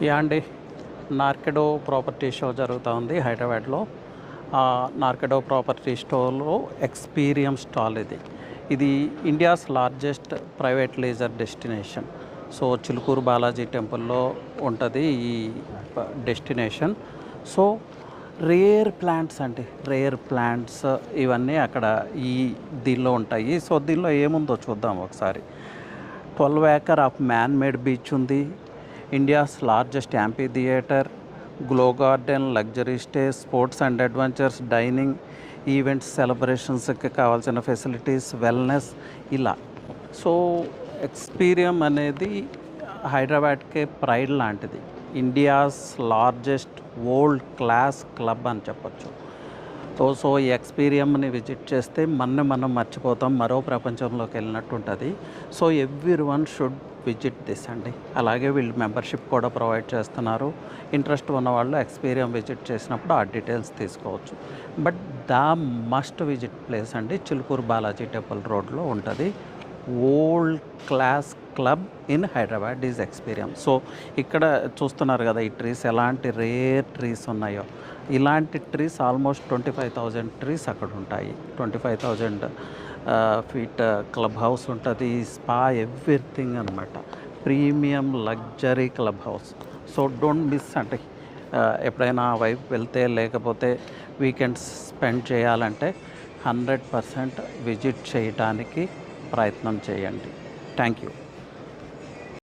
Yeah అండి, నార్కెడో property show జరుగుతూ ఉంది హైదరాబాద్లో. నార్కెడో ప్రాపర్టీ స్టోర్లో ఎక్స్పీరియం స్టాల్ ఇది India's largest private leisure destination. So Chilkur Balaji టెంపుల్లో ఉంటుంది ఈ డెస్టినేషన్. సో రేర్ ప్లాంట్స్ అండి, రేర్ ప్లాంట్స్ ఇవన్నీ అక్కడ ఈ దీనిలో ఉంటాయి. సో దీనిలో ఏముందో చూద్దాం ఒకసారి. 12 acre of man made beach ఉంది, India's largest amphitheatre, glow garden, luxury stays, sports and adventures, dining, events, సెలబ్రేషన్స్కి కావాల్సిన ఫెసిలిటీస్, వెల్నెస్ ఇలా. సో ఎక్స్పీరియం అనేది హైదరాబాద్కే ప్రైడ్ లాంటిది. India's largest world class club అని చెప్పచ్చు. సో ఈ ఎక్స్పీరియంని విజిట్ చేస్తే మనం మర్చిపోతాం, మరో ప్రపంచంలోకి వెళ్ళినట్టు ఉంటుంది. So every one should visit this అండి. అలాగే వీళ్ళు మెంబర్షిప్ కూడా ప్రొవైడ్ చేస్తున్నారు. ఇంట్రెస్ట్ ఉన్న వాళ్ళు ఎక్స్పీరియం విజిట్ చేసినప్పుడు ఆ డీటెయిల్స్ తీసుకోవచ్చు. But the must visit place అండి చిలుకూరు బాలాజీ టెంపుల్ రోడ్లో ఉంటుంది. World class club in Hyderabad is Experium. So ఇక్కడ చూస్తున్నారు కదా ఈ ట్రీస్, ఎలాంటి రేర్ ట్రీస్ ఉన్నాయో. ఇలాంటి ట్రీస్ ఆల్మోస్ట్ 25,000 ట్రీస్ అక్కడ ఉంటాయి. 25,000 ఫీట్ క్లబ్ హౌస్ ఉంటుంది, స్పా, ఎవ్రీథింగ్ అనమాట. Premium luxury club house. So don't miss అంటే ఎప్పుడైనా వైపు వెళ్తే లేకపోతే వీకెండ్స్ స్పెండ్ చేయాలంటే 100% విజిట్ చేయడానికి ప్రయత్నం చేయండి. Thank you.